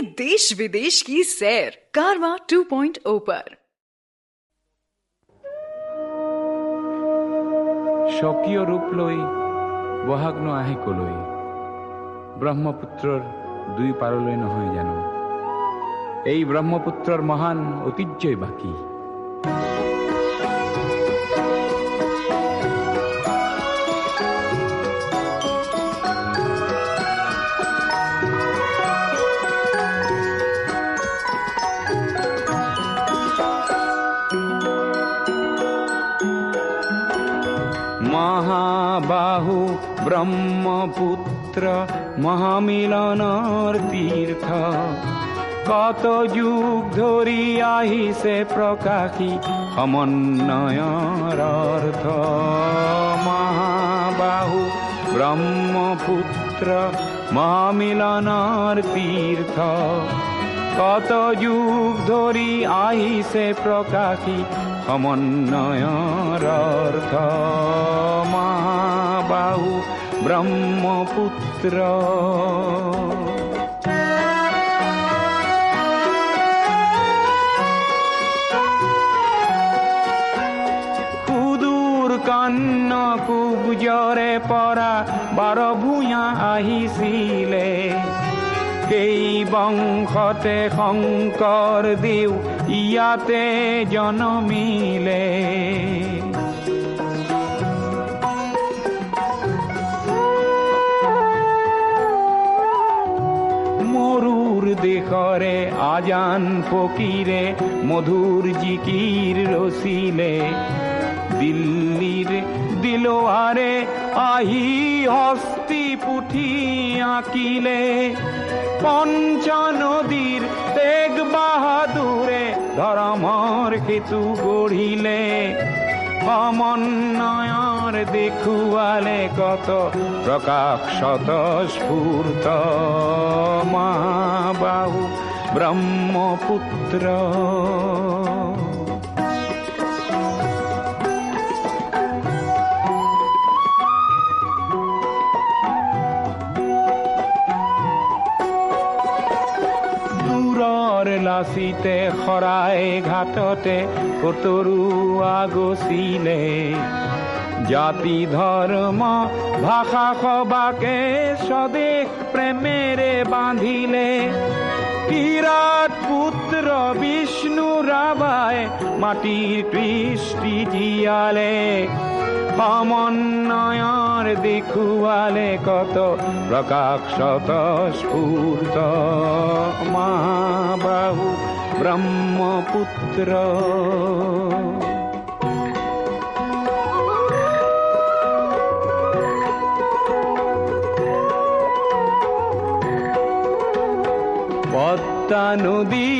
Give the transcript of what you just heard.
देश विदेश की सैर कारवां 2.0 पर। স্বকীয় ৰূপ লৈ বহাগ ন আহে কলৈ, ব্ৰহ্মপুত্ৰৰ দুই পাৰলৈ নহয় জানো, এই ব্ৰহ্মপুত্ৰৰ মহান ঐতিহ্যই বাকী। মহাবাহু ব্ৰহ্মপুত্ৰ মহামিলনৰ তীৰ্থ, কত যুগ ধৰি আহিছে প্ৰকাশী সমন্বয়ৰ অৰ্থ। মহাবাহু ব্ৰহ্মপুত্ৰ মহামিলনৰ তীৰ্থ, কত যুগ ধৰি আহিছে প্ৰকাশী সমন্বয়ৰ অৰ্থ। মহাবাহু ব্ৰহ্মপুত্ৰ। সুদূৰ কন্যকুব্জৰে পৰা 12 ভূঞা আহিছিলে, সেই বংশতে শংকৰ দেও ইয়াতে জনমিলে। মৰুৰ দেশৰে আজান ফকীৰে মধুৰ জিকিৰ ৰচিলে, দিল্লীৰ দিলোৱাৰে আহি হস্তি পুথি আঁকিলে। পঞ্চনদীৰ তেগ বাহাদুৰে ধৰ্মৰ সেতু গঢ়িলে, সমন্বয়ৰ দেখুৱালে কত প্ৰকাশ স্বতঃস্ফূৰ্ত। মহাবাহু ব্ৰহ্মপুত্ৰ। লাচিতে শৰাই ঘাটতে কতৰুৱা গছিলে, জাতি ধৰ্ম ভাষা সবাকে স্বদেশ প্ৰেমেৰে বান্ধিলে। কিৰাত পুত্ৰ বিষ্ণু ৰাভাই মাটিৰ কৃষ্টি জীয়ালে, সমন্বয়ৰ দেখুৱালে কত প্ৰকাশ স্বতঃস্ফূৰ্ত। মহাবাহু ব্ৰহ্মপুত্ৰ। পদ্মা নদী